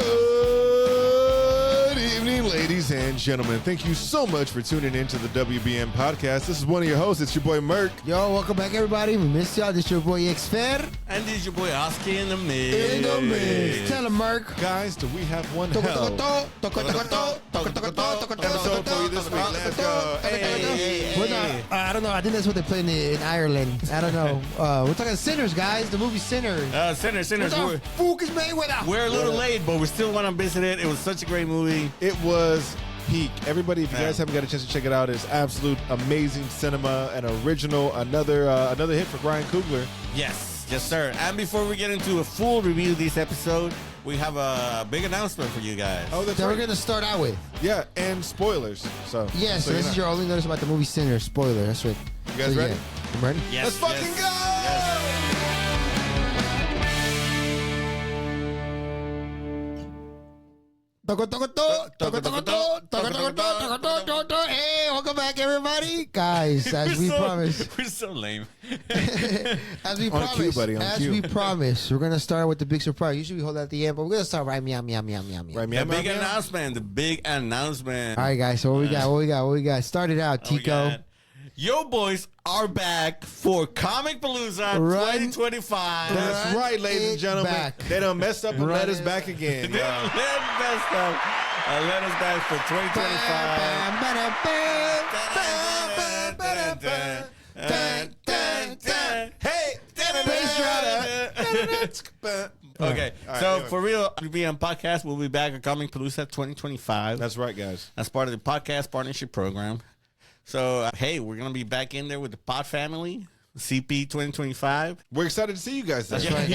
Good evening, ladies and gentlemen. Thank you so much for tuning in to the WBM podcast. This is one of your hosts. It's your boy, Merk. Yo, welcome back, everybody. We missed y'all. This is your boy, X-Fair. And this is your boy, Oski in the mix. In the mix. Tell him, Merk. Guys, do we have one hell episode for you this week? Let's go. I don't know. I think that's what they play in Ireland. I don't know. We're talking Sinners, guys. The movie Sinners. Sinners. Focus Mayweather. We're a little late, but we still want to visit it. It was such a great movie. It was peak. Everybody, if you guys haven't got a chance to check it out, it's absolute amazing cinema, an original, another hit for Ryan Coogler. Yes, sir. And before we get into a full review of this episode, we have a big announcement for you guys. Oh, that's that right. we're going to start out with. Yeah, and spoilers. So This is your only notice about the movie Sinners. Spoiler. That's right. You guys ready? Yeah. You ready? Yes, Let's fucking go! Yes. Hey, welcome back, everybody. Guys, as we promised. We're so lame. As we On promised. cue, buddy, on cue. We promised, we're going to start with the big surprise. Usually we hold that at the end, but we're going to start right meow. Right, The big announcement. All right, guys. So what we got? Start it out, Tico. Yo boys are back for Comic Palooza 2025. That's right, ladies and gentlemen. Back. They done messed up and let us back again. They let us back for 2025. Hey! Okay, right, so anyway. for real, WBM podcast, we'll be back at Comic Palooza 2025. That's right, guys. That's part of the podcast partnership program. So, hey, we're going to be back in there with the Pod family, CP 2025. We're excited to see you guys there. That's right,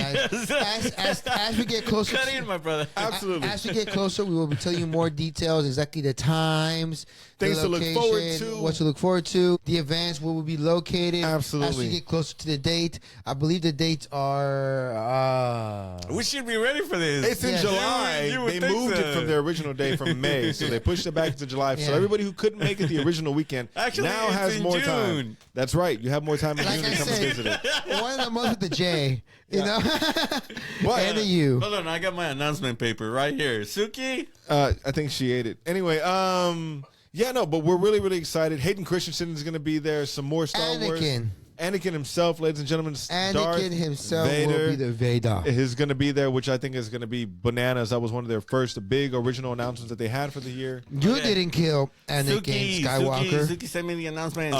guys. As we get closer, Cut in, my brother. Absolutely. As we get closer, we will be telling you more details, exactly the times, Things the to look location, forward to. what to look forward to, the events where we'll be located. Absolutely. As we get closer to the date, I believe the dates are. We should be ready for this. It's in Yes. July. You would They think moved so. it from their original day from May, so they pushed it back to July. So Yeah. everybody who couldn't make it the original weekend Actually, now it's has in more June. time. That's right. You have more time in Like June I to come and said, visit it. one of the months with the J, you know, What? and the U. Hold on, I got my announcement paper right here. Suki? I think she ate it. Anyway, but we're really, really excited. Hayden Christensen is going to be there. Some more Star Wars. Anakin himself, ladies and gentlemen. Anakin himself will be the Vader. Is going to be there, which I think is going to be bananas. That was one of their first big original announcements that they had for the year. You didn't kill Anakin Skywalker. Suki sent me the announcement.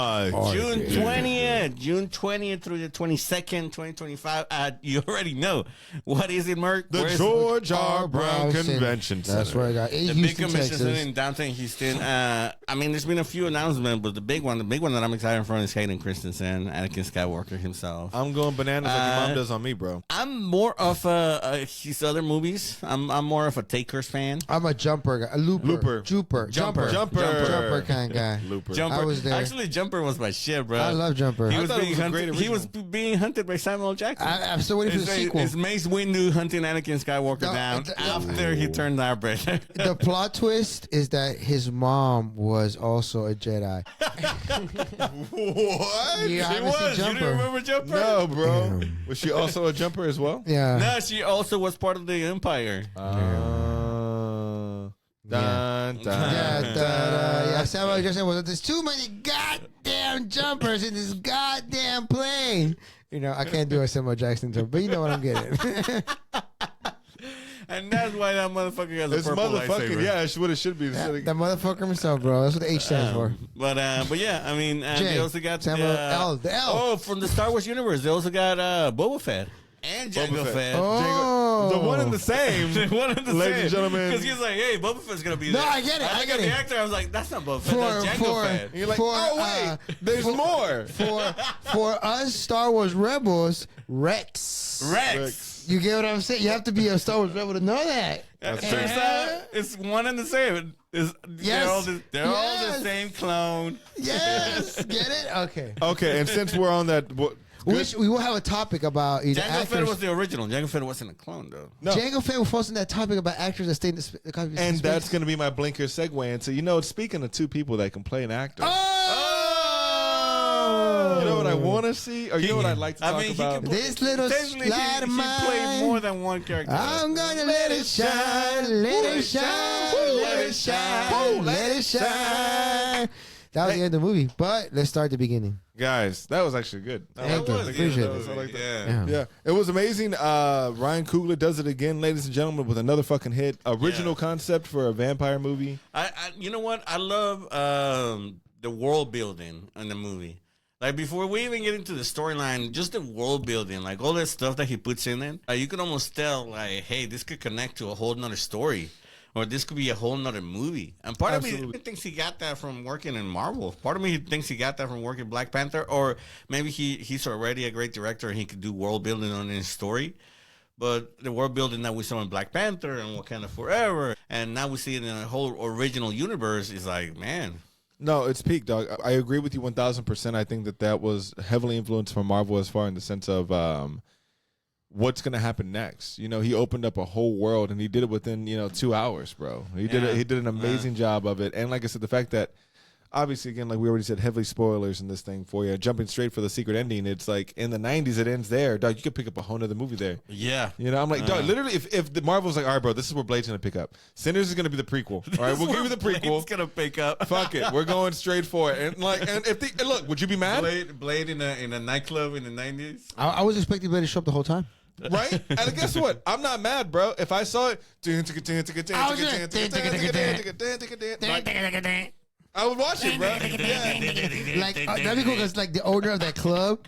June June 20th through the 22nd, 2025. You already know. What is it, Merc? The Where is George R. Brown Brown Convention Center. That's right, guys. In the big Houston, convention center Texas. in downtown Houston. There's been a few announcements, but the big one that I'm excited for is Hayden Christensen, Anakin Skywalker himself. I'm going bananas like your mom does on me, bro. I'm more of his other movies. I'm more of a Takers fan. I'm a jumper guy. A looper. Jumper kind of guy. Looper. Jumper. I was there. Actually, Jumper was my shit, bro. I love Jumper. He I was thought it being was a hunted. great He was original. being hunted by Samuel L. Jackson. I'm still waiting for the sequel. It's Mace Windu hunting Anakin Skywalker down after he turned Heartbreaker. The plot twist is that his mom was also a Jedi. What? You She haven't was. seen You Jumper? didn't remember Jumper? No, bro. Was she also a jumper as well? Yeah. No, she also was part of the Empire. Dun, dun, Yeah, Samuel L. Jackson was. There's too many goddamn jumpers in this goddamn plane. You know, I can't do a Samuel Jackson joke, but you know what I'm getting. And that's why that motherfucker has a This purple motherfucking, lightsaber. yeah, it's what it should be. That motherfucker himself, bro. That's what the H stands for. But yeah, I mean, J. they also got Samuel L. The L. Oh, from the Star Wars universe, they also got Boba Fett and Jango Fett. Oh. The one and the same. One of the Ladies and gentlemen. because he's like, "Hey, Boba Fett's gonna be No, there." I get it, I look get at it. the actor. I was like, "That's not Boba Fett. That's Jango Fett." And you're like, For, oh, wait, there's more. For us Star Wars rebels, Rex. Rex. You get what I'm saying? You have to be a Star Wars rebel to know that. It turns out it's one and the same. They're all the Yes. same clone. Yes. Get it? Okay. Okay, and since we're on that, We will have a topic about either Jango Fett actors. was the original. Jango Fett wasn't a clone, though. no. Jango Fett will falls in that topic about actors that stay in the country. And that's going to be my blinker segue into, speaking of two people that can play an actor. Oh! You know what I want to see, or you know what I'd like to talk about? This little slide of mine. He played more than one character. I'm gonna let it shine, let it shine, let it shine, let it shine. That was the end of the movie, but let's start the beginning. Guys, that was actually good. Thank you. Appreciate it. I like that. Yeah. Yeah, it was amazing. Ryan Coogler does it again, ladies and gentlemen, with another fucking hit. Original concept for a vampire movie. You know what? I love the world building in the movie. Like, before we even get into the storyline, just the world building, like all that stuff that he puts in it, you can almost tell, like, hey, this could connect to a whole nother story. Or this could be a whole nother movie. And part of me thinks he got that from working in Marvel. Part of me thinks he got that from working Black Panther. Or maybe he's already a great director and he could do world building on his story. But the world building that we saw in Black Panther and Wakanda Forever, and now we see it in a whole original universe, is like, man. No, it's peak, dog. I agree with you 1,000%. I think that was heavily influenced from Marvel as far in the sense of what's going to happen next. You know, he opened up a whole world, and he did it within, 2 hours, bro. He did an amazing job of it. And like I said, the fact that, obviously, again, like we already said, heavily spoilers in this thing for you. Jumping straight for the secret ending, it's like in the 90s, it ends there. Dog, you could pick up a whole nother movie there. Yeah. You know, I'm like, dog, literally, if the Marvel's like, all right, bro, this is where Blade's going to pick up. Sinners is going to be the prequel. All right, we'll give you the prequel. Blade's going to pick up. Fuck it. We're going straight for it. And if they, and look, would you be mad? Blade in a nightclub in the 90s? I was expecting Blade to show up the whole time. Right? And guess what? I'm not mad, bro. If I saw it, I would watch it, bro. Yeah. Like that'd be cool because like the owner of that club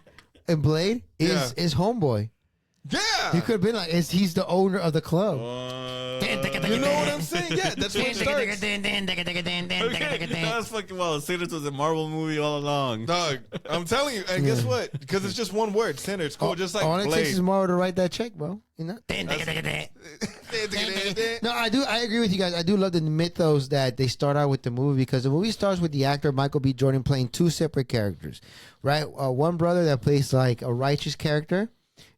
in Blade is Homeboy. Yeah. He could have been like, he's the owner of the club. You know what I'm saying? Yeah, that's when it starts. That's fucking well. Sinners was a Marvel movie all along. Dog, I'm telling you. And guess what? Because it's just one word, Sinner. It's cool, just like all it Blade. takes is Marvel to write that check, bro. You know? No, I agree with you guys. I do love the mythos that they start out with the movie, because the movie starts with the actor Michael B. Jordan playing two separate characters, right? One brother that plays like a righteous character,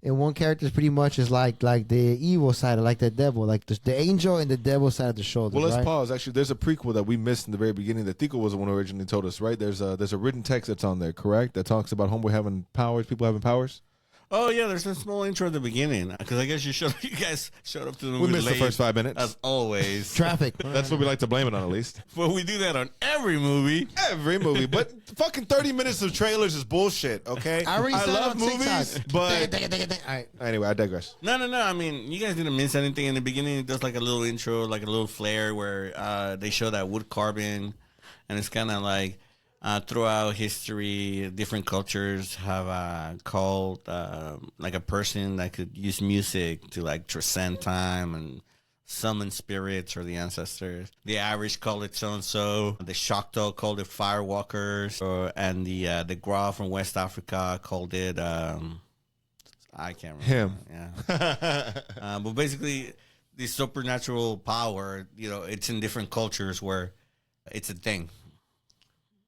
and one character is pretty much is like the evil side, like the devil, like the angel and the devil side of the shoulder. Well, let's right? pause. Actually, there's a prequel that we missed in the very beginning that Tico was the one who originally told us, right? There's a written text that's on there, correct? That talks about Homeboy having powers, people having powers. Oh yeah, there's a small intro at the beginning, because I guess you guys showed up to the movie. We missed late, the first 5 minutes, as always. Traffic. That's what we like to blame it on, at least. But we do that on every movie. Every movie, but fucking 30 minutes of trailers is bullshit. Okay, I love movies, but all right. Anyway, I digress. No. I mean, you guys didn't miss anything in the beginning. It does like a little intro, like a little flare where they show that wood carving, and it's kind of like. Throughout history, different cultures have called like a person that could use music to like transcend time and summon spirits or the ancestors. The Irish call it so-and-so. The Choctaw called it firewalkers. And the Gra from West Africa called it, I can't remember. Him. Yeah. But basically, the supernatural power, it's in different cultures where it's a thing.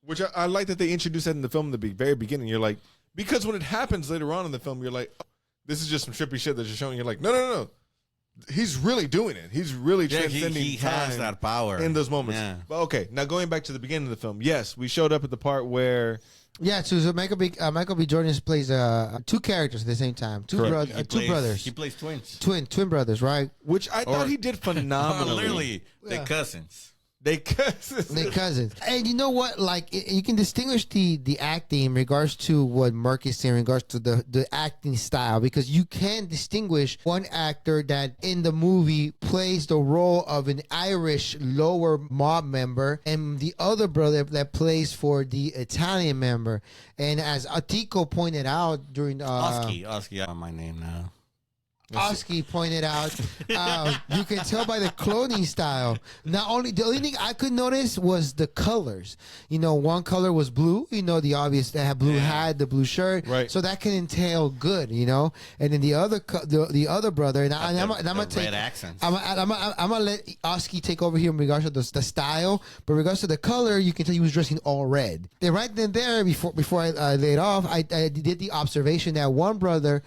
Which I like that they introduced that in the film in the very beginning. You're like, because when it happens later on in the film, you're like, oh, this is just some trippy shit that you're showing. You're like, no. He's really doing it. He's really transcending he time has that power in those moments. Yeah. But okay, now going back to the beginning of the film. Yes, we showed up at the part where... Yeah, so Michael B. Jordan plays two characters at the same time. Two brothers. He plays twins. Twin brothers, right? Which I thought he did phenomenally. Literally, they're cousins. They cousins. And you know what? Like, you can distinguish the acting in regards to what Mark is saying in regards to the acting style, because you can distinguish one actor that in the movie plays the role of an Irish lower mob member and the other brother that plays for the Italian member. And as Atiko pointed out during... Oski, my name now. Oski pointed out, you can tell by the clothing style. The only thing I could notice was the colors. One color was blue. The obvious, they had blue hat, the blue shirt. Right. So that can entail good. And then the other brother, and I'm gonna take red accents. I'm gonna let Oski take over here in regards to the style, but in regards to the color, you can tell he was dressing all red. Then right then there, before I laid off, I did the observation that one brother.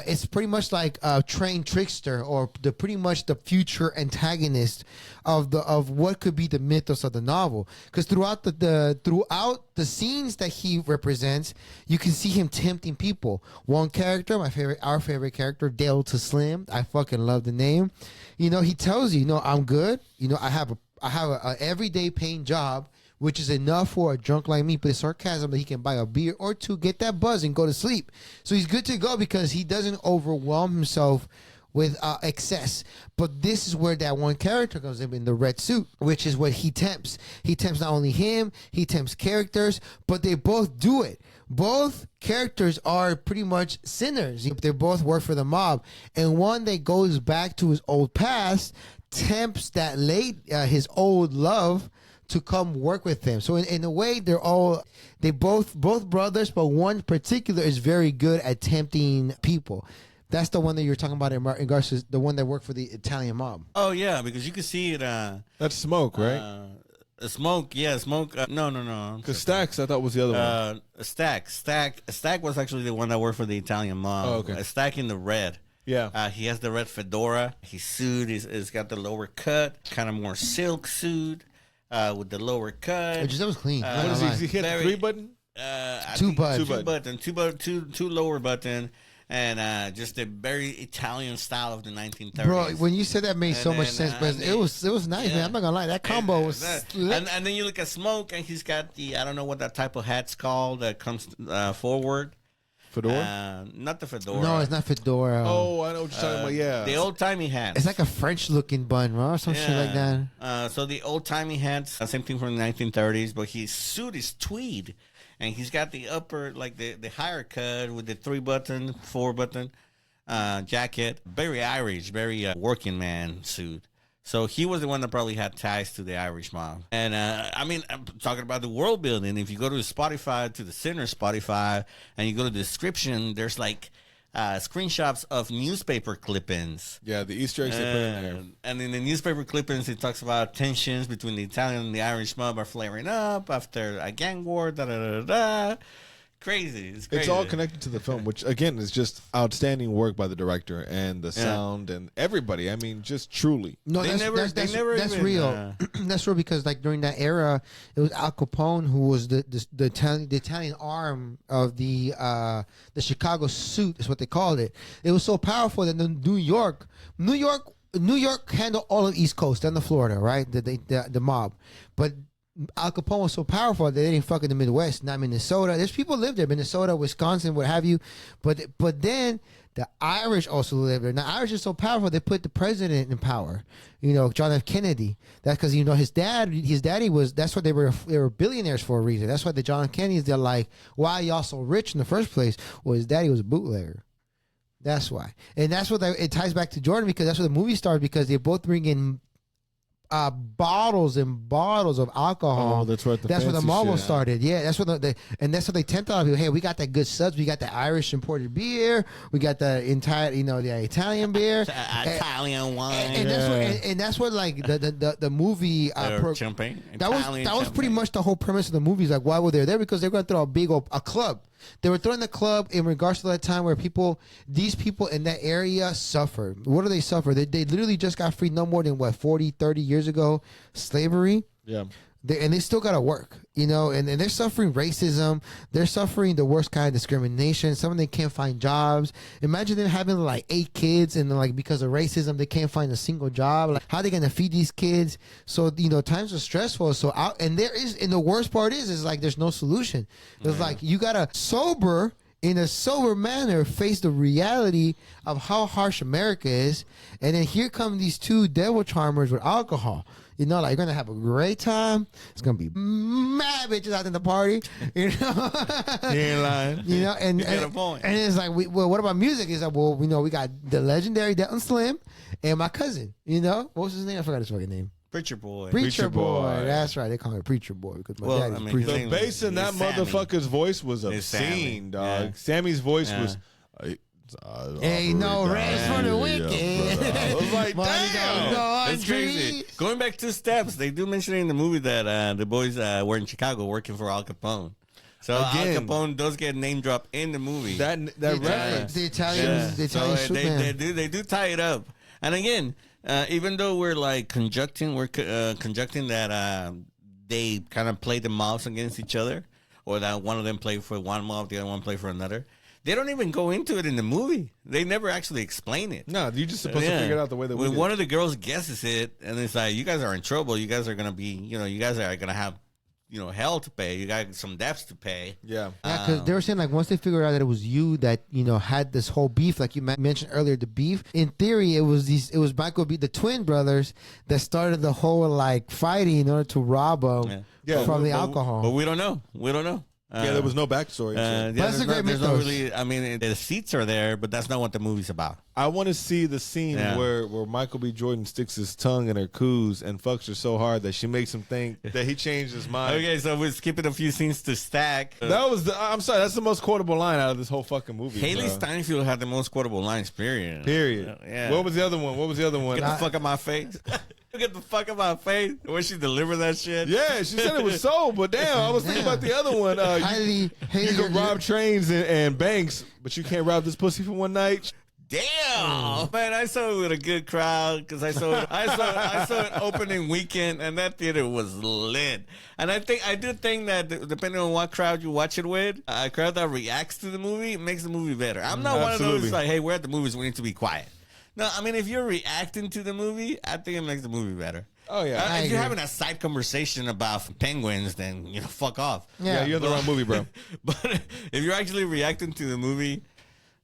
it's pretty much like a trained trickster, or pretty much the future antagonist of what could be the mythos of the novel. Because throughout the scenes that he represents, you can see him tempting people. One character, our favorite character, Dale to Slim. I fucking love the name. He tells you, I'm good. I have a everyday paying job, which is enough for a drunk like me, but it's sarcasm that he can buy a beer or two, get that buzz, and go to sleep. So he's good to go because he doesn't overwhelm himself with excess. But this is where that one character comes in the red suit, which is what he tempts. He tempts not only him, he tempts characters, but they both do it. Both characters are pretty much sinners. They both work for the mob. And one that goes back to his old past tempts that his old love to come work with him. So in a way, they both brothers, but one in particular is very good at tempting people. That's the one that you're talking about in regards to the one that worked for the Italian mob. Oh yeah, because you can see it. That's Smoke, right? Smoke, yeah, Smoke. No. Because Stacks, I thought was the other one. Stack was actually the one that worked for the Italian mob. Oh, okay. Stack in the red. Yeah. He has the red fedora. His suit is got the lower cut, kind of more silk suit with the lower cut. That was clean. What is he? He had the 3 button? Two lower button. And just a very Italian style of the 1930s. Bro, when you said that made so much sense, but it was nice, man. I'm not gonna lie, that combo was. And then you look at Smoke, and he's got I don't know what that type of hat's called that comes forward. Fedora? Not the fedora. No, it's not fedora. Oh, I know what you're talking about. Yeah, the old timey hats. It's like a French looking bun, or some shit like that. So the old timey hats, same thing from the 1930s, but his suit is tweed. And he's got the upper, like the higher cut with the 3-button, 4-button jacket. Very Irish, very working man suit. So he was the one that probably had ties to the Irish mob. And I'm talking about the world building. If you go to Spotify, to the Sinner Spotify, and you go to the description, there's like screenshots of newspaper clippings. Yeah, the Easter eggs they put in there. And in the newspaper clippings, it talks about tensions between the Italian and the Irish mob are flaring up after a gang war. Crazy. It's crazy. It's all connected to the film, which again is just outstanding work by the director and the sound and everybody. I mean, just truly. No, that's real. That's real because like during that era, it was Al Capone who was the Italian arm of the Chicago suit is what they called it. It was so powerful that New York handled all of East Coast and the Florida, right? The mob, but Al Capone was so powerful that they didn't fuck in the Midwest, not Minnesota. There's people live there, Minnesota, Wisconsin, what have you. But then the Irish also live there. Now, Irish is so powerful, they put the president in power. John F. Kennedy. That's because, his daddy was, that's what they were billionaires for a reason. That's why the John F. Kennedys, they're like, why are y'all so rich in the first place? Well, his daddy was a bootlegger. That's why. And that's what it ties back to Jordan because that's what the movie started because they both bring in bottles and bottles of alcohol. Oh, that's right. That's where the Marvel started. Yeah, that's what that's what they tempt a lot of people. Hey, we got that good subs. We got the Irish imported beer. We got the entire, the Italian beer, Italian wine, and that's what like the movie champagne. That was pretty much the whole premise of the movie. Like, why were they there? Because they're going to throw a club. They were throwing the club in regards to that time where these people in that area suffered. What do they suffer? They literally just got free no more than 40, 30 years ago, slavery. Yeah. And they still got to work, and they're suffering racism. They're suffering the worst kind of discrimination. Some of them can't find jobs. Imagine them having like 8 kids and like because of racism, they can't find a single job. Like, how are they going to feed these kids? So, times are stressful. So and the worst part is like, there's no solution. It's like, you got to in a sober manner, face the reality of how harsh America is. And then here come these 2 devil charmers with alcohol. Like, you're going to have a great time. It's going to be mad bitches out in the party. You ain't lying. And you got a point. And it's like, what about music? It's like, we got the legendary Delton Slim and my cousin. What was his name? I forgot his fucking name. Preacher Boy. Preacher Boy. That's right. They call him Preacher Boy because my daddy's preacher. The bass in that motherfucker's voice was obscene, dog. Yeah. Sammy's voice was... Ain't no rest for the wicked. I was like, damn. That's crazy. Going back 2 steps, they do mention in the movie that the boys were in Chicago working for Al Capone. So Again, Al Capone does get name dropped in the movie. that reference. The Italian Superman. They do tie it up. And again, even though we're like conjuncting that they kind of play the mobs against each other, or that one of them play for one mob, the other one play for another. They don't even go into it in the movie. They never actually explain it. No, you're just supposed to figure it out the way that we when did. one of the girls guesses it, and it's like, you guys are in trouble. You guys are gonna be, you guys are gonna have, hell to pay. You got some debts to pay. Yeah. Yeah, because they were saying like once they figured out that it was you that had this whole beef, like you mentioned earlier, the beef. In theory, it was Michael B, the twin brothers, that started the whole like fighting in order to rob them from the alcohol. But we don't know. There was no backstory. That's a great mythos. Really, I mean, the seats are there, but that's not what the movie's about. I want to see the scene where Michael B. Jordan sticks his tongue in her coos and fucks her so hard that she makes him think that he changed his mind. Okay, so we're skipping a few scenes to stack. I'm sorry, that's the most quotable line out of this whole fucking movie. Haley Steinfeld had the most quotable lines, period. Yeah. What was the other one? Get the fuck out my face. Get the fuck out my face. When she delivered that shit. Yeah, she said it was so, but damn, I was thinking about the other one. You can rob trains and banks, but you can't rob this pussy for one night. Damn, man! I saw it with a good crowd because I saw it opening weekend, and that theater was lit. And I do think that depending on what crowd you watch it with, a crowd that reacts to the movie makes the movie better. I'm not one of those like, hey, we're at the movies, we need to be quiet. No, I mean, if you're reacting to the movie, I think it makes the movie better. Oh yeah. If you're having a side conversation about penguins, then fuck off. Yeah, you're in the wrong movie, bro. But if you're actually reacting to the movie,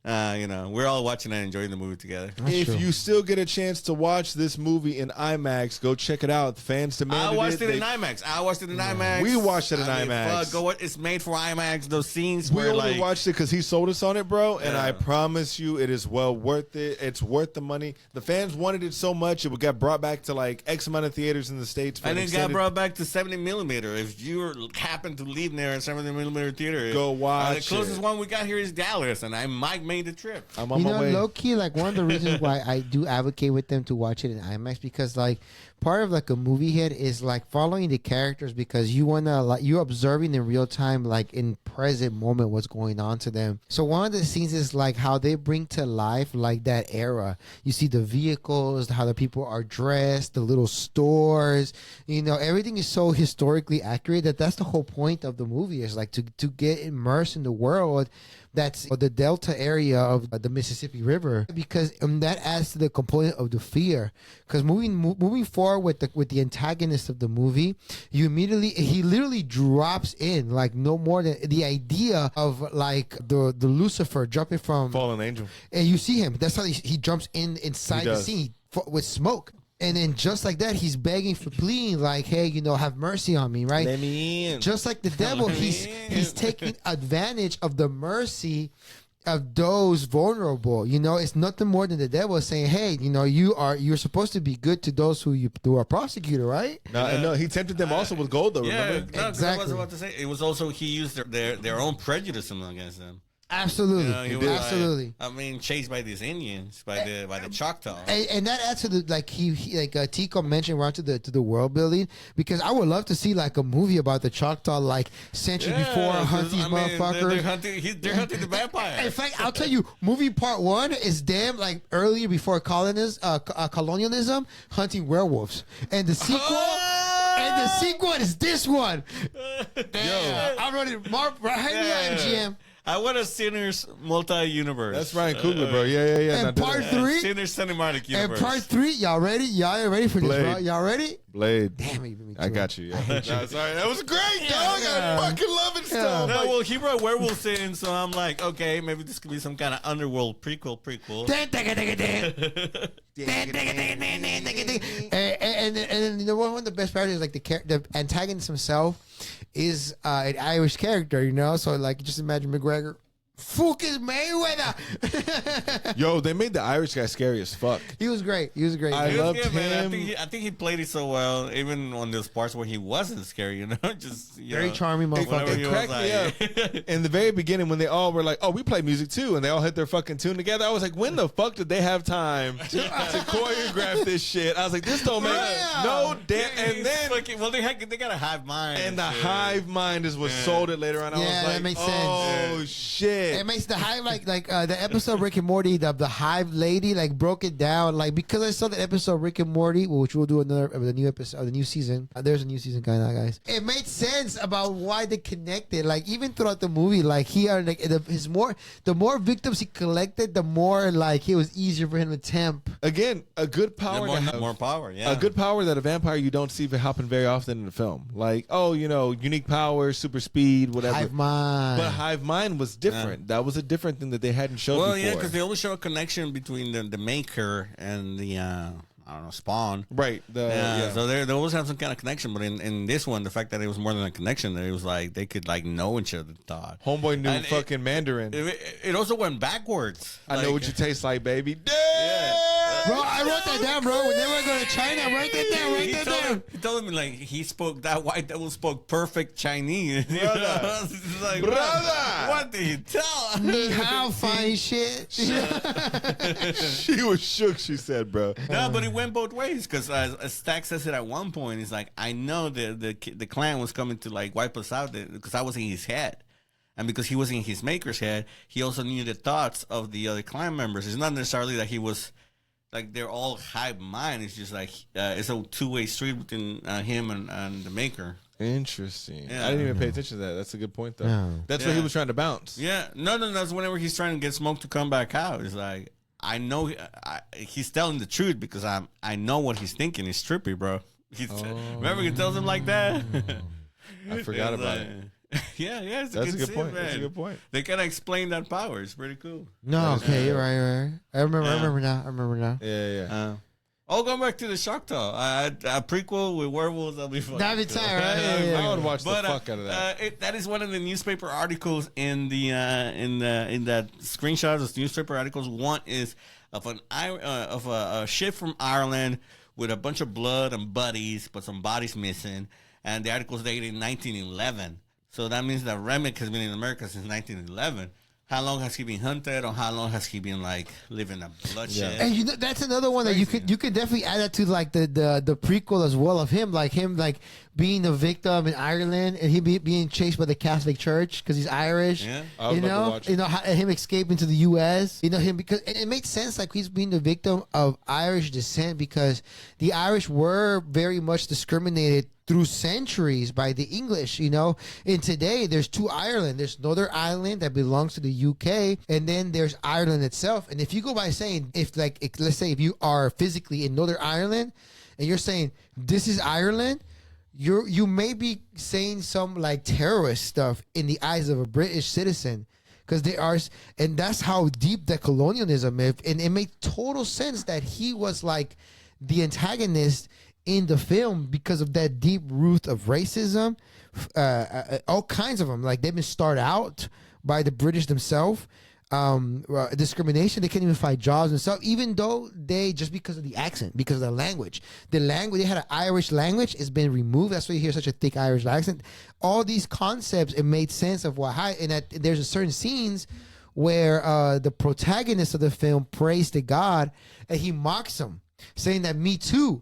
we're all watching and enjoying the movie together. If you still get a chance to watch this movie in IMAX, go check it out. Fans demanded it. I watched it in IMAX. We watched it in IMAX. It's made for IMAX. Those scenes we where only watched it because he sold us on it, bro. And I promise you, it is well worth it. It's worth the money. The fans wanted it so much, it got brought back to like X amount of theaters in the States. And it got brought back to 70 millimeter. If you happen to leave near a 70 millimeter theater, go watch. The closest one we got here is Dallas, and I might make the trip. I'm on my way. Low key, like one of the reasons why I do advocate with them to watch it in IMAX, because like part of like a movie hit is like following the characters, because you wanna like you're observing in real time, like in present moment, what's going on to them. So one of the scenes is like how they bring to life like that era. You see the vehicles, how the people are dressed, the little stores. Everything is so historically accurate that's the whole point of the movie, is like to get immersed in the world that's the delta area of the Mississippi River, because that adds to the component of the fear. Because moving forward with the antagonist of the movie, he literally drops in like no more than the idea of like the Lucifer jumping from fallen angel, and you see him. That's how he jumps inside the scene with smoke. And then just like that, he's begging for pleading, like, hey, have mercy on me, right? Let me in. Just like the devil, he's taking advantage of the mercy of those vulnerable. It's nothing more than the devil saying, hey, you're supposed to be good to those who are prosecuted, right? No, he tempted them also with gold, though. Remember? No, exactly. I was about to say, it was also he used their own prejudice against them. Absolutely, absolutely. Chased by these Indians, by the Choctaw, and that adds to the like Tico mentioned around to the world building, because I would love to see like a movie about the Choctaw like centuries before hunting motherfuckers. They're hunting the vampire. In fact, I'll tell you, movie part 1 is damn like earlier before colonialism, hunting werewolves, and the sequel. And the sequel is this one. Damn, I'm running. Hit me MGM. I want a Sinners multi-universe. That's Ryan Coogler, bro. Yeah. And part 3, Sinners cinematic universe. And part 3, y'all ready? Y'all ready for this, bro? Y'all ready? Blade. Damn it, me too. I got you. Yeah. Sorry, that was great, dog. I fucking love it. Stuff. No, well, he brought werewolves in, so I'm like, okay, maybe this could be some kind of underworld prequel. And one of the best parts is like the antagonist himself is an Irish character, so like just imagine McGregor Fuck is Mayweather. Yo, they made the Irish guy scary as fuck. He was great. He was great. I He was loved good, man. him. I think he played it so well, even on those parts where he wasn't scary. Just Very charming motherfucker. It cracked me up. In the very beginning, when they all were like, "Oh, we play music too," and they all hit their fucking tune together, I was like, "When the fuck did they have time to choreograph this shit?" I was like, "This don't make no damn." And then, they got a hive mind, and the hive mind is what sold it later on. I was like, that makes sense. "Oh shit!" It makes the hive like the episode of Rick and Morty, the hive lady like broke it down like because I saw the episode of Rick and Morty, which we'll do another the new episode, the new season. There's a new season coming out, guys. It made sense about why they connected. Like even throughout the movie, like the more victims he collected, the more like it was easier for him to tempt. Again, a good power to have more power. Yeah, a good power that a vampire you don't see happen very often in the film. Like, unique power, super speed, whatever. Hive mind. But hive mind was different. That was a different thing that they hadn't shown well, before. yeah, because they always show a connection between the maker and the Spawn. Right. So they always have some kind of connection. But in this one, the fact that it was more than a connection, that it was like they could like know each other. Thought Homeboy knew fucking Mandarin. It also went backwards. I know what you taste like, baby. Yeah. Bro, I wrote that down, bro. Whenever I go to China, write that down. He told me like that white devil spoke perfect Chinese. Brother. Like, Brother. What did he tell? Ni hao, fine shit. She was shook, she said, bro. No, but it went both ways because Stack says it at one point. He's like, I know the clan was coming to like wipe us out because I was in his head. And because he was in his maker's head, he also knew the thoughts of the other clan members. It's not necessarily that he was like they're all hive mind. It's just like it's a two-way street between him and the maker. Interesting. Yeah. I didn't even pay attention to that. That's a good point, though. No. That's what he was trying to bounce. Yeah. No. That's whenever he's trying to get Smoke to come back out. It's like, I know he's telling the truth because I know what he's thinking. It's trippy, bro. Remember he tells him like that? I forgot about it. Yeah, it's That's a good scene, point. man. That's a good point. They kind of explain that power. It's pretty cool. No, okay, you're right. I remember now. Yeah. Going back to the Shock Doll. A prequel with werewolves, that'll be fun. That'd be tight, right? I would watch the fuck out of that. That is one of the newspaper articles in the in that screenshot of newspaper articles. One is of a ship from Ireland with a bunch of blood and bodies, but some bodies missing. And the article is dated in 1911. So that means that Remick has been in America since 1911. How long has he been hunted, or how long has he been like living a bloodshed? And that's another one that you could definitely add that to like the prequel as well of him like being a victim in Ireland and he being chased by the Catholic Church because he's Irish. Yeah, I would love to watch it. Him escaping to the U.S. Him because it makes sense like he's being the victim of Irish descent because the Irish were very much discriminated through centuries by the English, And today there's two Ireland. There's Northern Ireland that belongs to the UK, and then there's Ireland itself. And if you go by saying, let's say if you are physically in Northern Ireland, and you're saying this is Ireland, you may be saying some like terrorist stuff in the eyes of a British citizen. Because they are, and that's how deep the colonialism is. And it made total sense that he was like the antagonist in the film because of that deep root of racism, all kinds of them. Like they've been started out by the British themselves, discrimination. They can't even find jobs and stuff, even though just because of the accent, because of the language. They had an Irish language. It's been removed. That's why you hear such a thick Irish accent. All these concepts, it made sense of there's a certain scenes where the protagonist of the film prays to God and he mocks him, saying that me too.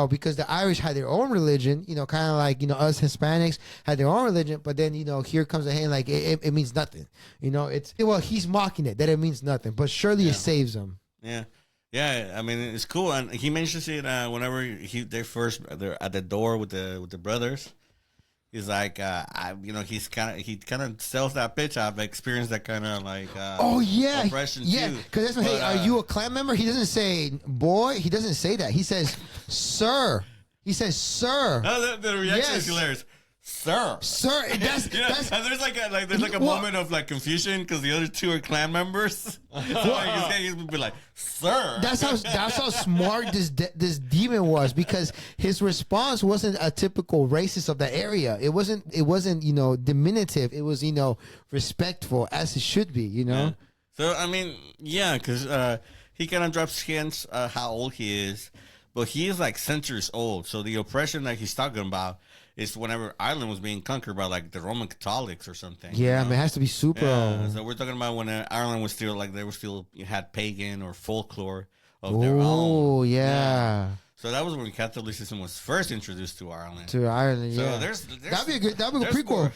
Because the Irish had their own religion, kind of like, us Hispanics had their own religion, but then, here comes a hand like it means nothing. He's mocking it, that it means nothing, but surely it saves him. Yeah. Yeah. I mean, it's cool. And he mentions it whenever they're at the door with the brothers. He's like, he kind of sells that pitch. I've experienced that kind of like, oppression too. Because that's what, hey, are you a clan member? He doesn't say boy. He doesn't say that. He says, sir. He says, sir. The reaction is hilarious. sir. Sir, that's And there's like a moment of like confusion because the other two are clan members. So like, he's gonna be like, sir. That's how smart this demon was, because his response wasn't a typical racist of the area. It wasn't diminutive. It was respectful, as it should be. Yeah. So I mean, yeah, because he kind of drops hints how old he is, but he is like centuries old. So the oppression that he's talking about is whenever Ireland was being conquered by like the Roman Catholics or something. Yeah, man, it has to be super old. So we're talking about when Ireland was still like had pagan or folklore of their own. Oh, yeah. So that was when Catholicism was first introduced to Ireland. To Ireland, So yeah. that'd be a good prequel.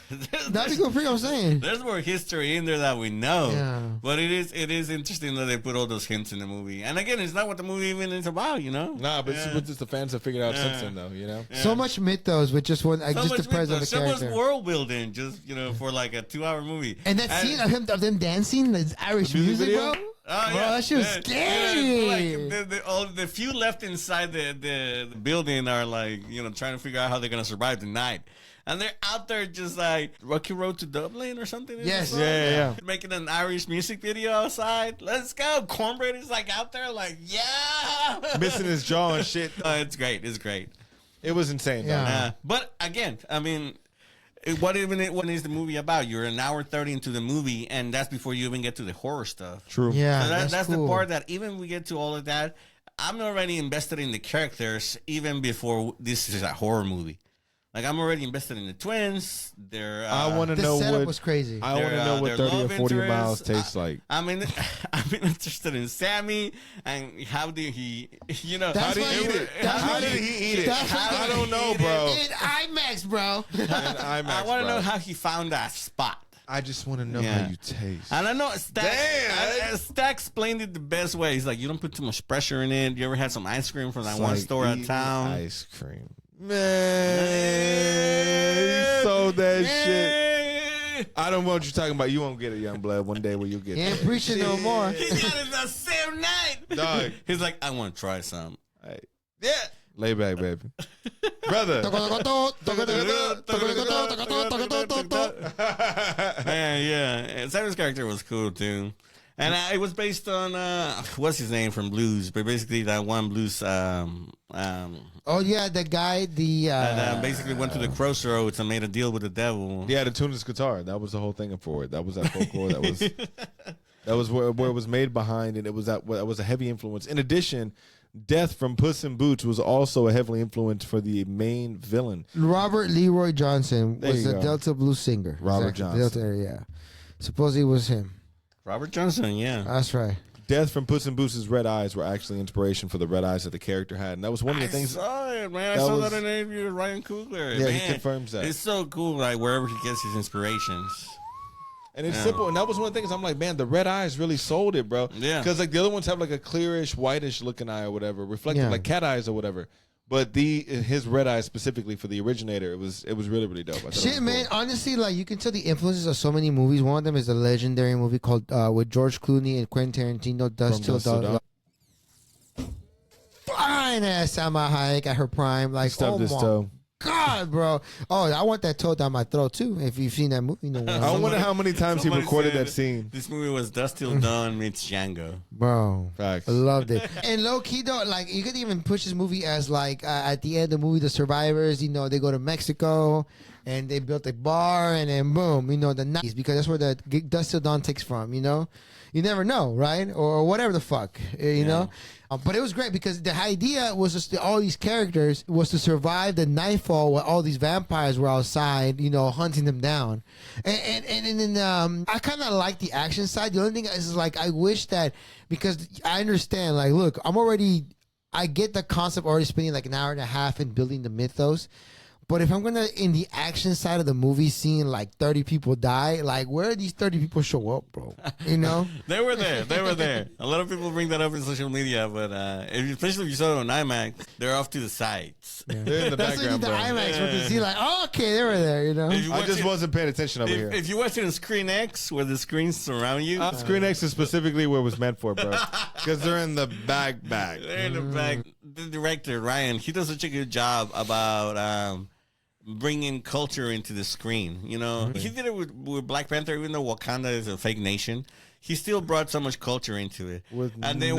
That'd be a good prequel, I'm saying. There's more history in there that we know. Yeah. But it is interesting that they put all those hints in the movie. And again, it's not what the movie even is about, Nah, but it's what just the fans have figured out since then, though, Yeah. So much mythos with just one, just the presence of the so character. much world building, just for like a 2-hour movie. And that scene of them dancing, that's Irish music, video? bro. Oh, Bro, that shit was scary. Like the few left inside the building are like, trying to figure out how they're gonna survive the night. And they're out there just like Rocky Road to Dublin or something. Yes. Yeah. Making an Irish music video outside. Let's go. Cornbread is like out there like, yeah. Missing his jaw and shit. It's great. It's great. It was insane, Yeah. though. But again, I mean, what is the movie about? You're an hour 30 into the movie, and that's before you even get to the horror stuff. True. Yeah, So that's cool. the part that even we get to all of that, I'm already invested in the characters even before this is a horror movie. Like, I'm already invested in the twins. I want to The know setup what was crazy. I want to know what their 30 or love 40 interest. miles tastes like. I'm interested in Sammy and how did he, That's How did why he eat it? How did he eat it? That's why I he don't know, eat bro. In IMAX, bro. I want to know how he found that spot. I just want to know Yeah. how you taste. And I know Stack, Damn. Stack explained it the best way. He's like, you don't put too much pressure in it. You ever had some ice cream from that It's one like store at eating town? Ice cream. Man, he sold that shit. I don't know what you're talking about. You won't get it, young blood. One day where you'll get He ain't it. preaching no more. He got it the same night. Dog. He's like, I want to try some. Hey, Yeah. lay back, baby. Brother. Man, yeah. And Simon's character was cool too. And it was based on what's his name from Blues, but basically that one Blues Oh yeah, the guy, that basically went to the crossroads and made a deal with the devil. Yeah, the tuneless guitar. That was the whole thing for it. That was that folklore. That was where it was made behind, and it was that was a heavy influence. In addition, Death from Puss in Boots was also a heavily influence for the main villain. Robert Leroy Johnson There was you a go. Delta blues singer. Robert Exactly, Johnson. Delta area, yeah. Supposedly it was him. Robert Johnson, yeah. That's right. Death from Puss in Boots' red eyes were actually inspiration for the red eyes that the character had, and that was one of the things. I saw it, man. I that saw was- that in an interview with Ryan Coogler. Yeah, man, he confirms that. It's so cool, like wherever he gets his inspirations. And it's Yeah. simple, and that was one of the things. I'm like, man, the red eyes really sold it, bro. Yeah. Because like the other ones have like a clearish, whitish looking eye or whatever, reflective Yeah. like cat eyes or whatever. But his red eyes specifically for the originator, it was really really dope. I thought it was Shit, cool. man. Honestly, like you can tell the influences of so many movies. One of them is a legendary movie called with George Clooney and Quentin Tarantino, Dust Till Dusk Till Dawn. Fine ass Salma Hayek at her prime. Like, Stubbed oh his my toe. God, bro. Oh, I want that toe down my throat too. If you've seen that movie, you know what I I'm wonder how many times he Somebody recorded said that scene. This movie was Dust Till Dawn meets Django. bro. Facts. I loved it. And low key though, like you could even push this movie as like at the end of the movie, the survivors, they go to Mexico and they built a bar and then boom, the 90s, because that's where the Dust Till Dawn takes from, You never know, right? Or whatever the fuck, you know? But it was great because the idea was just all these characters was to survive the nightfall while all these vampires were outside, hunting them down. And then I kind of like the action side. The only thing is like I wish that, because I understand, like, look, I get the concept already spending like an hour and a half in building the mythos. But if I'm gonna in the action side of the movie seeing like 30 people die, like where do these 30 people show up, bro? They were there. They were there. A lot of people bring that up in social media, but especially if you saw it on IMAX, they're off to the sides. They're in the That's what you background, need the bro. IMAX for to see like, oh, okay, they were there, If you I watch just it- wasn't paying attention over here. If you watch it on Screen X, where the screens surround you, Screen X is specifically where it was meant for, bro. Because they're in the back. they're in the back. The director Ryan, he does such a good job about bringing culture into the screen. You know, he did it with Black Panther, even though Wakanda is a fake nation. He still brought so much culture into it. And then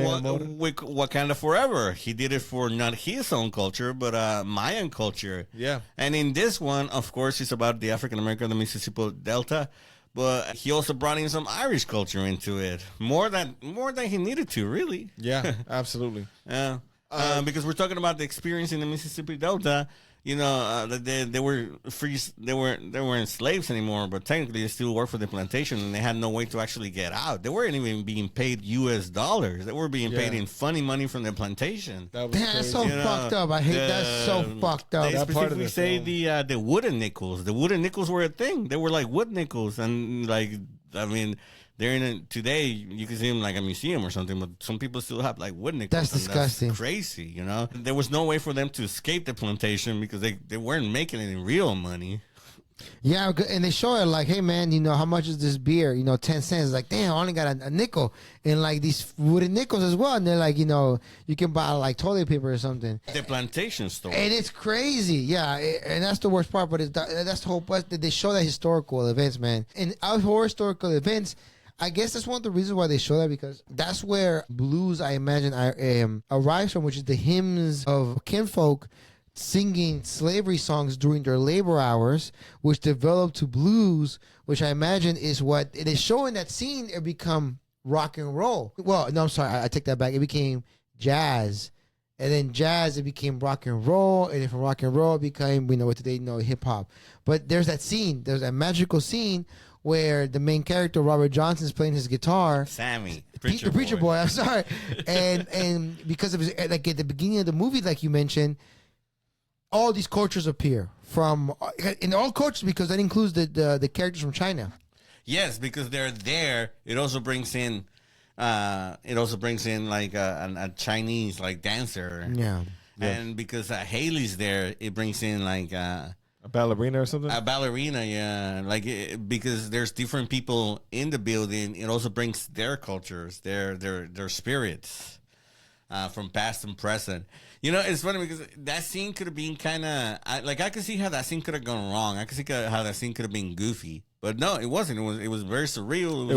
with Wakanda Forever, he did it for not his own culture, but Mayan culture. Yeah. And in this one, of course, it's about the African American, the Mississippi Delta. But he also brought in some Irish culture into it, more than he needed to, really. Yeah, absolutely. Yeah, because we're talking about the experience in the Mississippi Delta. You know, they were free. They weren't slaves anymore, but technically they still worked for the plantation, and they had no way to actually get out. They weren't even being paid U.S. dollars. They were being paid in funny money from the plantation. Damn, that's so fucked up. I hate that. So fucked up. They specifically say the wooden nickels. The wooden nickels were a thing. They were like wood nickels, and like I mean. They're in today. You can see them like a museum or something, but some people still have like wood nickels. That's disgusting. That's crazy, you know. There was no way for them to escape the plantation because they weren't making any real money. Yeah, and they show it like, hey man, you know, how much is this beer? You know, 10 cents. Like, damn, I only got a nickel, and like these wooden nickels as well. And they're like, you know, you can buy like toilet paper or something. The plantation store. And it's crazy, yeah. And that's the worst part. But that's the whole part that they show that historical events, man. And our historical events. I guess that's one of the reasons why they show that, because that's where blues, I imagine, arrives from, which is the hymns of kinfolk singing slavery songs during their labor hours, which developed to blues, which I imagine is what it is showing. That scene, it become rock and roll. Well, no, I'm sorry, I take that back. It became jazz. And then jazz, it became rock and roll. And then from rock and roll, it became, what today know, hip hop. But there's that scene. There's that magical scene where the main character, Robert Johnson's playing his guitar. Sammy. The preacher boy, I'm sorry. And because of his, like at the beginning of the movie, like you mentioned, all these cultures appear in all cultures, because that includes the characters from China. Yes, because they're there. It also brings in like a Chinese like dancer. Yeah. And because Haley's there, it brings in like a ballerina or something. A ballerina, yeah. Like because there's different people in the building. It also brings their cultures, their spirits from past and present. You know, it's funny because that scene could have been kind of I could see how that scene could have gone wrong. I could see how that scene could have been goofy, but no, it wasn't. It was very surreal.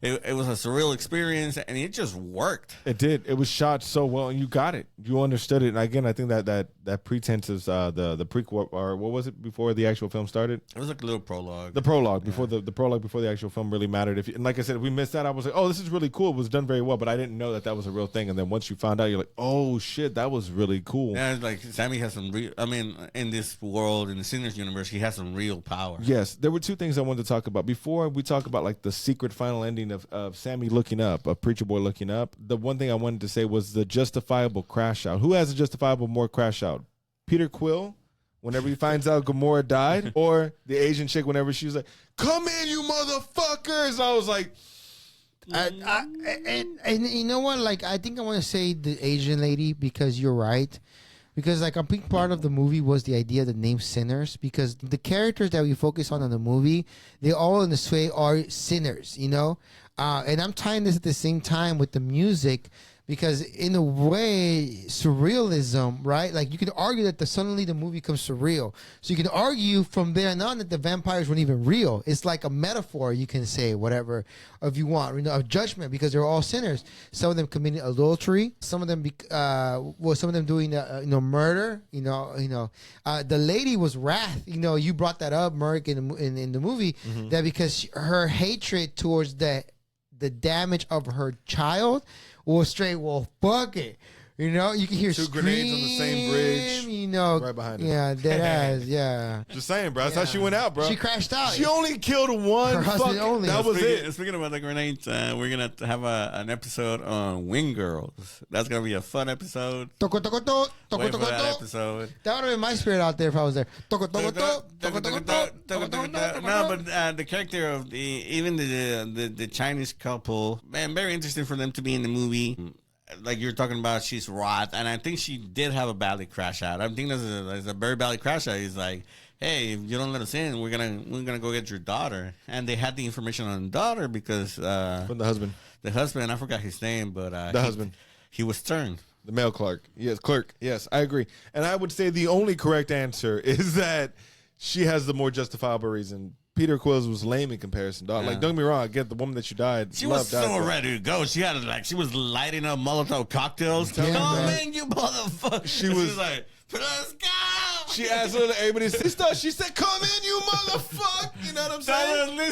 It was a surreal experience, and it just worked. It did. It was shot so well, and you got it. You understood it. And again, I think that pretense is the prequel, or what was it before the actual film started? It was like a little prologue. The prologue before the prologue before the actual film really mattered. And like I said, if we missed that, I was like, oh, this is really cool. It was done very well, but I didn't know that was a real thing. And then once you found out, you're like, oh shit, that was really cool. Yeah, like Sammy has some real. I mean, in this world, in the Sinners universe, he has some real power. Yes, there were two things I wanted to talk about before we talk about like the secret final ending of Sammy looking up, a preacher boy looking up. The one thing I wanted to say was the justifiable crash out. Who has a justifiable more crash out? Peter Quill, whenever he finds out Gamora died, or the Asian chick whenever she was like, "Come in, you motherfuckers!" I was like, and you know what? Like, I think I want to say the Asian lady, because you're right. Because like a big part of the movie was the idea of the name sinners, because the characters that we focus on in the movie, they all in this way are sinners, you know? And I'm tying this at the same time with the music, because in a way, surrealism, right? Like you could argue that suddenly the movie becomes surreal. So you can argue from there on that the vampires weren't even real. It's like a metaphor, you can say, whatever, if you want, of judgment, because they're all sinners. Some of them committing adultery. Some of them, some of them doing, murder. The lady was wrath. You brought that up, Merc, in the movie, that because her hatred towards the damage of her child was straight, well, fuck it. You can hear two grenades on the same bridge. Right behind her. Yeah, dead ass, yeah. Just saying, bro. That's how she went out, bro. She crashed out. She only killed one. Her husband only. That was it. Speaking about the grenades, we're going to have an episode on Wing Girls. That's going to be a fun episode. Wait for that episode. That would have been my spirit out there if I was there. No, but the character of the Chinese couple, man, very interesting for them to be in the movie. Like you're talking about, she's wrought, and I think she did have a badly crash out. I think there's a very badly crash out. He's like, hey, if you don't let us in, we're gonna go get your daughter. And they had the information on the daughter because from the husband. The husband, I forgot his name, but the husband. He was turned. The male clerk. Yes, clerk. Yes, I agree. And I would say the only correct answer is that she has the more justifiable reason. Peter Quills was lame in comparison, dog. Yeah. Like, don't get me wrong. I get the woman that you died. She was died, so but- ready to go. She had she was lighting up Molotov cocktails. Come on, man, you motherfucker. She was like, let's go. She asked everybody, sister. She said, come in, you motherfucker. You know what I'm saying?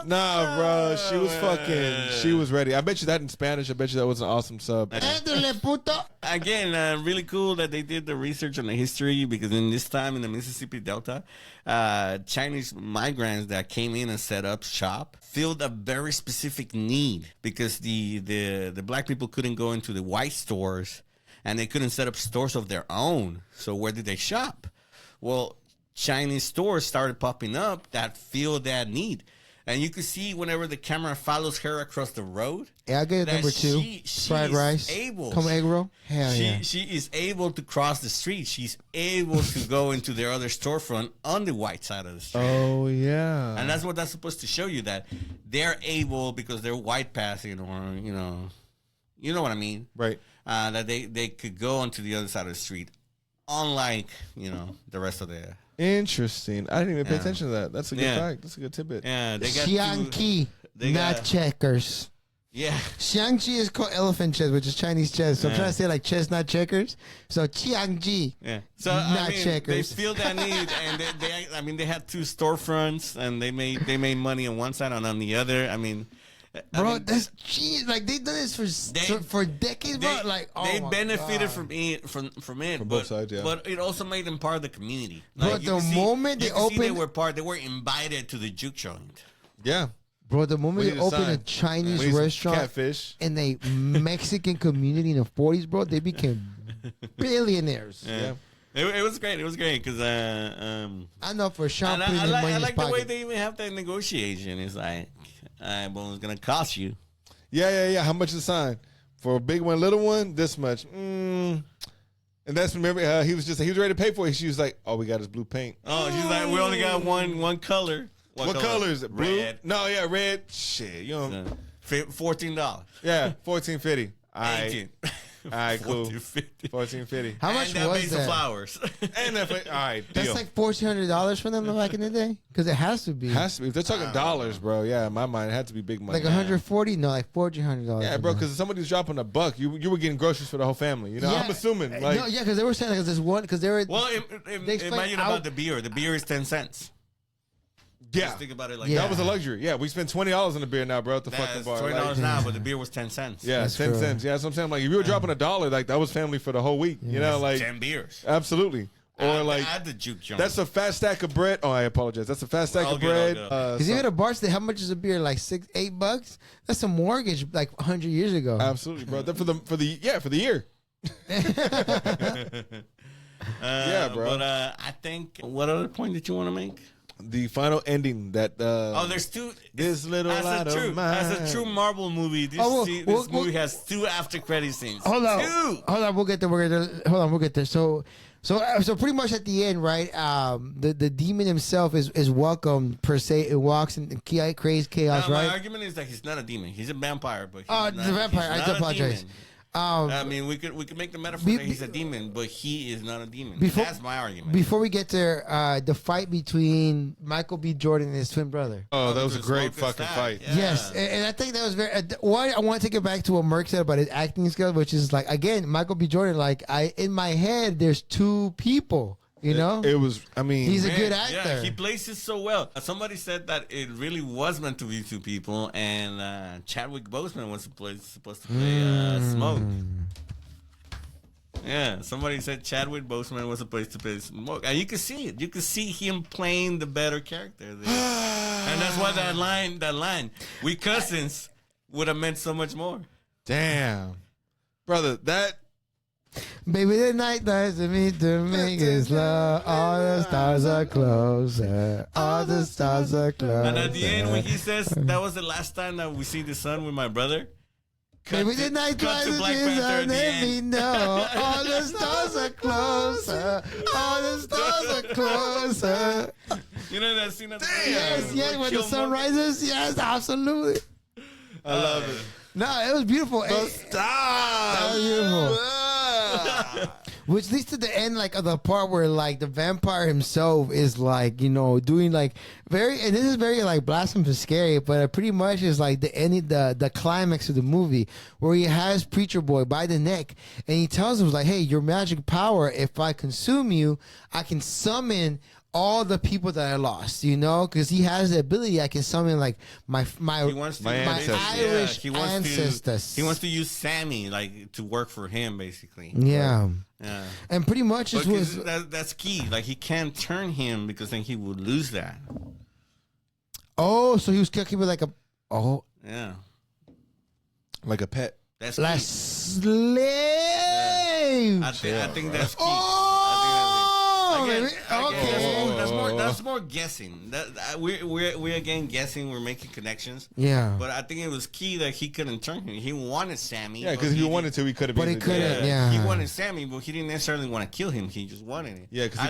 Nah, bro. She was she was ready. I bet you that in Spanish. I bet you that was an awesome sub. Ándale, puto. Again, really cool that they did the research on the history, because in this time in the Mississippi Delta, Chinese migrants that came in and set up shop filled a very specific need, because the black people couldn't go into the white stores and they couldn't set up stores of their own. So where did they shop? Well, Chinese stores started popping up that filled that need. And you could see whenever the camera follows her across the road. Yeah, I get that number 2. Fried is rice. Come egg roll. Hell yeah. She is able to cross the street. She's able to go into their other storefront on the white side of the street. Oh, yeah. And that's what that's supposed to show you, that they're able, because they're white passing, or, you know what I mean? Right. That they could go onto the other side of the street, unlike, the rest of the... Interesting. I didn't even pay attention to that. That's a good fact. That's a good tidbit. Yeah, they got Xiangqi, not checkers. Yeah. Xiangqi is called elephant chess, which is Chinese chess. So I'm trying to say like chess, not checkers. So Qiangji, So not checkers. They feel that need, and they had 2 storefronts, and they made money on one side and on the other. Bro, that's geez, like they've done this for decades, bro. Like they my benefited God. from it, from both sides, yeah. But it also made them part of the community. Bro, Like, the moment they they opened, they were invited to the juke joint. Yeah. bro, the moment We they need a opened a sign. Chinese We need some restaurant catfish. in a Mexican community in the 40s, bro, they became billionaires. Yeah. It was great. It was great because I know for Sean and putting I his money like, in I his like the way pocket. they even have that negotiation. It's like, well, it's gonna cost you. Yeah. How much is the sign? For a big one, little one, this much. And that's, remember, he was ready to pay for it. She was like, all we got is blue paint. Oh, she's like, we only got one color. What color is it? Blue? Red. No, yeah, red. Shit, you know. $14. Yeah, $14.50. All right. 18. All right, cool. $14.50. $14.50. How much and was made that? some flowers. And all right, That's deal. like $1,400 for them back in the day, because it has to be. Has to be. If they're talking dollars, bro, yeah, in my mind, it had to be big money. Like 140, no, like $1,400. Yeah, bro, because if somebody's dropping $1, you were getting groceries for the whole family. You know, I'm assuming. Like, no, yeah, because they were saying like this one, because they were. Well, They explain imagine out- about the beer. The beer is 10 cents. yeah, Just think about it like Yeah. that was a luxury. Yeah, we spent $20 on the beer now, bro, at the fucking That's bar. $20 Like, now, but the beer was 10 cents. yeah, That's 10 true. cents. Yeah, that's what I'm saying. Like, if you were dropping $1, like that was family for the whole week. You know, like 10 beers. absolutely. Or like at the juke joint. that's a fat stack of bread. Oh, I apologize. That's a fat stack All of good, bread. all good. Because you had a bar today, how much is a beer? Like $6-8? That's a mortgage like 100 years ago. Absolutely, bro. That for the year. Yeah, bro. But I think, what other point did you want to make? The final ending that There's 2. this little light of mine. As a true Marvel movie, this, well, movie has 2 after credit scenes. Hold on. 2. Hold on, we'll get there. Hold on, we'll get there. So pretty much at the end, right? The demon himself is welcome per se. It walks and creates chaos, My right? argument is that he's not a demon. He's a vampire, but he's Oh, not, the vampire. he's I not do a apologize. demon. Um, I mean, we could make the metaphor that he's a demon, but he is not a demon. That's my argument. Before we get there, the fight between Michael B. Jordan and his twin brother. Oh, that was a Just great smoke fucking and fight. stack. Yeah. Yes, and I think that was very. One, I want to take it back to what Merck said about his acting skills, which is like again, Michael B. Jordan. Like in my head, there's 2 people. You know, It was. I mean, he's a Man, good Yeah, actor. he plays it so well. Somebody said that it really was meant to be 2 people, and Chadwick Boseman was supposed to play Smoke. Yeah, somebody said Chadwick Boseman was supposed to play Smoke, and you could see it. You could see him playing the better character there, and that's why that line, "We cousins," would have meant so much more. damn, brother. That Baby, the night doesn't mean to make it slow. All the stars are closer. All the stars are closer. And at the end, when he says that was the last time that we see the sun with my brother. Baby, the night cut to doesn't Black mean Panther at the let me end. know. All the stars are closer. All the stars are closer. You know that scene at the Yes, when the sun rises. Yes, absolutely. I love it. No, it was beautiful. Stop. That was beautiful. Which leads to the end, like of the part where like the vampire himself is like, doing like very, and this is very like blasphemous and scary, but it pretty much is like the ending, the climax of the movie where he has Preacher Boy by the neck and he tells him like, hey, your magic power, if I consume you, I can summon all the people that I lost, because he has the ability. I can summon like my Irish ancestors. He wants to use Sammy like to work for him, basically. Yeah, right? Yeah. And pretty much it was that's key. Like he can't turn him because then he would lose that. Oh, so he was keeping like yeah, like a pet. That's like key. Slave. Yeah. I think that's key. Again, that's more guessing. We're again guessing. We're making connections. Yeah, but I think it was key that he couldn't turn him. He wanted Sammy. Yeah, because if he wanted to, he could have. But he couldn't. Yeah, he wanted Sammy, but he didn't necessarily want to kill him. He just wanted it. Yeah, because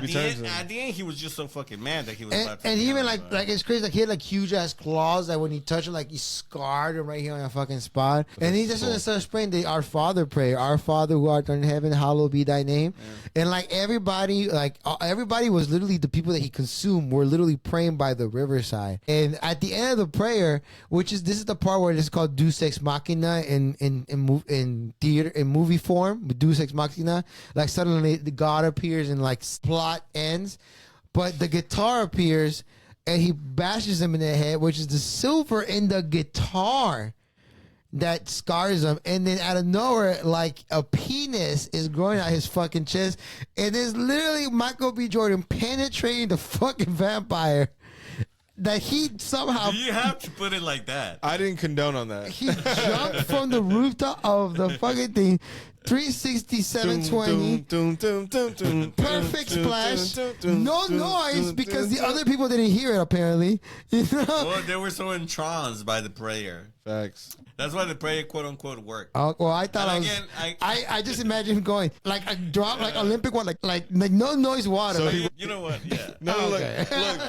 at the end, he was just so fucking mad that he was. And even like it's crazy. Like he had like huge ass claws that when he touched him, like he scarred him right here on a fucking spot. And he just started spraying the Our Father prayer. Our Father who art in heaven, hallowed be thy name. Yeah. And like everybody was literally the people that he consumed were literally praying by the riverside. And at the end of the prayer, this is the part where it's called Deus Ex Machina in theater in movie form, Deus Ex Machina. Like suddenly the God appears and like plot ends, but the guitar appears and he bashes him in the head, which is the silver in the guitar that scars him, and then out of nowhere, like a penis is growing out his fucking chest, and it's literally Michael B. Jordan penetrating the fucking vampire. That he somehow. You have to put it like that. I didn't condone on that. He jumped from the rooftop of the fucking thing. 360, 720. Perfect splash. No noise because the other people didn't hear it, apparently. Well, they were so entranced by the prayer. Facts. That's why the prayer, quote unquote, worked. Well, I thought I just imagine him going like a drop, like Olympic one, like no noise water. So you know what? Yeah. No, okay. look.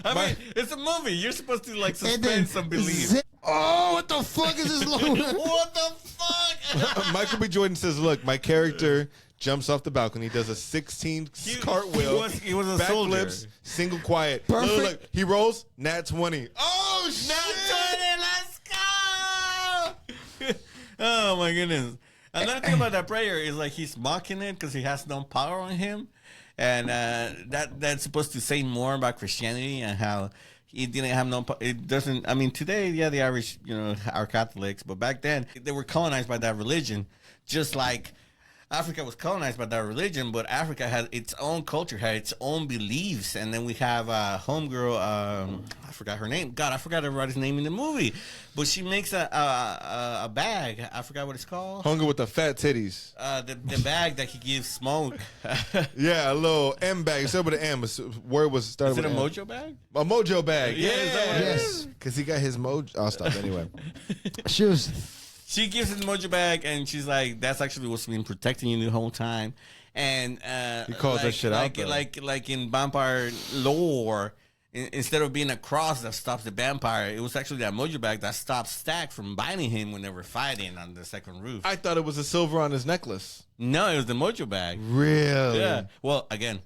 I mean, it's a movie. You're supposed to like suspend some belief. What the fuck is this? What the fuck? Michael B. Jordan says, "Look, my character jumps off the balcony, does a 16 cartwheel, he was a soldier. backflips, single quiet. Perfect. Look, he rolls, nat 20. Oh shit! Nat 20, let's go! Oh my goodness! Another thing about that prayer is like he's mocking it because he has no power on him. And that's supposed to say more about Christianity and how he didn't have it doesn't. I mean, today, yeah, the Irish, are Catholics, but back then they were colonized by that religion, just like Africa was colonized by that religion. But Africa had its own culture, had its own beliefs, and then we have a homegirl. I forgot her name. God, I forgot everybody's name in the movie, but she makes a bag. I forgot what it's called. Hunger with the fat titties. The bag that he gives Smoke. Yeah, a little M bag. Instead with an M. Word was started with a mojo bag? A mojo bag. Yeah, is that what it is? Because he got his mojo. I'll stop anyway. She gives him the mojo bag, and she's like, "That's actually what's been protecting you the whole time." And he calls that shit out. Like in vampire lore, instead of being a cross that stops the vampire, it was actually that mojo bag that stops Stack from biting him when they were fighting on the second roof. I thought it was a silver on his necklace. No, it was the mojo bag. Really? Yeah. Well, again,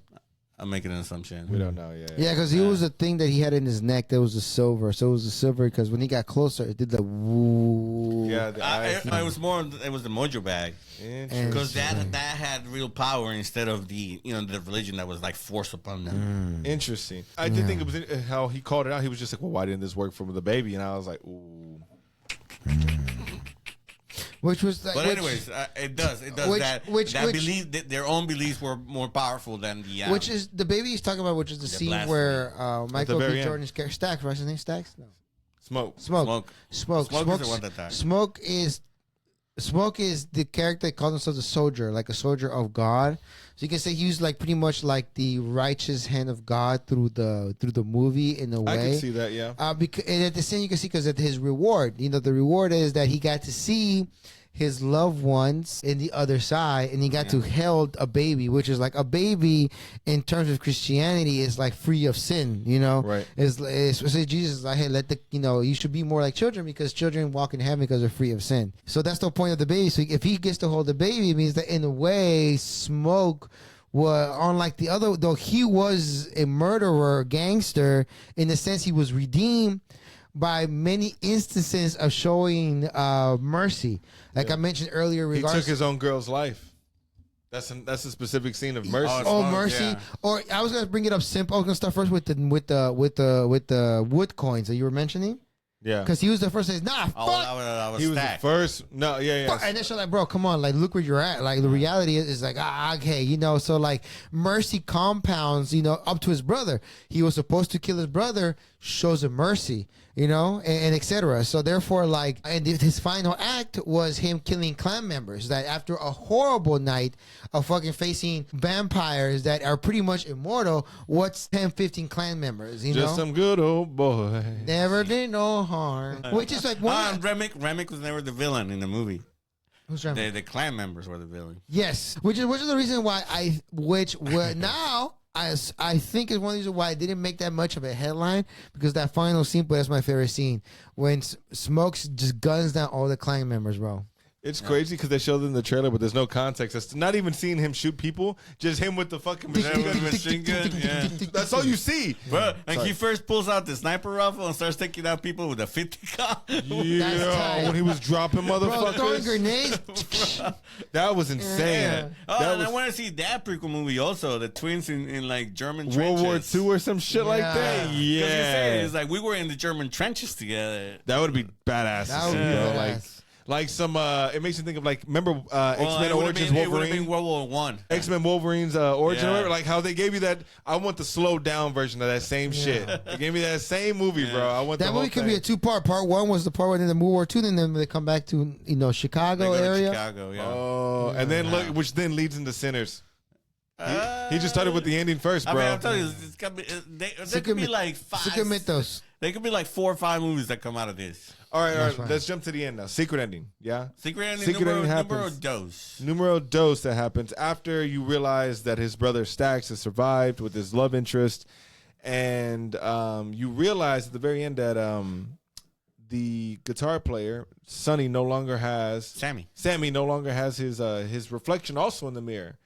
I'm making an assumption. We don't know. Yeah, because it was a thing that he had in his neck that was a silver. So it was a silver because when he got closer, it did the woo. Yeah, it was the mojo bag because that had real power instead of the religion that was like forced upon them. Interesting. I did think it was how he called it out. He was just like, "Well, why didn't this work for the baby?" And I was like, "Ooh." Which was, but anyways, it does their own beliefs were more powerful than the which is the baby he's talking about, which is the scene where Michael B. Jordan's character Stacks, right? His name Stacks? No. Smoke is the character that calls himself a soldier, like a soldier of God. So you can say he was like pretty much like the righteous hand of God through the movie in a way. I can see that, yeah. And at the same you can see because his reward, the reward is that he got to see his loved ones in the other side, and he got to held a baby, which is like a baby in terms of Christianity is like free of sin, you know. Right. It's Jesus is like, hey, you should be more like children because children walk in heaven because they're free of sin. So that's the point of the baby. So if he gets to hold the baby, it means that in a way, Smoke was, unlike the other, though he was a murderer, gangster, in the sense he was redeemed by many instances of showing mercy. Like I mentioned earlier, he took his own girl's life. That's a specific scene of mercy. Mercy. Yeah. Or I was gonna bring it up simple. I was gonna start first with the wood coins that you were mentioning. Yeah, because he was the first to say, nah, fuck. He was the first. No, yeah. And then she's like, bro, come on, like, look where you're at. Like, the reality is like, okay, you know. So like, mercy compounds, you know, up to his brother. He was supposed to kill his brother, shows him mercy, you know, and etc. So therefore, like, and his final act was him killing clan members. That after a horrible night of fucking facing vampires that are pretty much immortal, what's 10, 15 clan members, you know? Just some good old boy. Never did no harm. Which is like one. Remick was never the villain in the movie. Who's Remick? The clan members were the villain. Yes, which is the reason why now I think is one of the reasons why I didn't make that much of a headline, because that final scene, but that's my favorite scene when Smokes just guns down all the clan members, bro. It's crazy because they showed it in the trailer, but there's no context. It's not even seeing him shoot people, just him with the fucking machine gun. Yeah. That's all you see. Bro, and he first pulls out the sniper rifle and starts taking out people with a 50 cal. Yeah, when he was dropping motherfuckers. Bro, throwing grenades. That was insane. Yeah. Oh, and I want to see that prequel movie also, the twins in like German trenches. World War II or some shit like that. Yeah. It's like we were in the German trenches together. That would be badass. That would be badass. Like some, it makes you think of like, remember X-Men Origins Wolverine? It would have been World War I. X-Men Wolverine's origin, like how they gave you that. I want the slowed down version of that same shit. They gave me that same movie, bro. I want that movie could be a two-part. Part one was the part where in the World War II, and then they come back to Chicago area. Chicago, yeah. Oh, and then look, which then leads into Sinners. He just started with the ending first, bro. I mean, I'm telling you, it's got there could be like 5. There could be like 4 or 5 movies that come out of this. All right. Let's jump to the end now. Secret ending, yeah? Secret ending happens. Numero dos that happens after you realize that his brother Stax has survived with his love interest. And you realize at the very end that the guitar player, Sammy no longer has his reflection also in the mirror.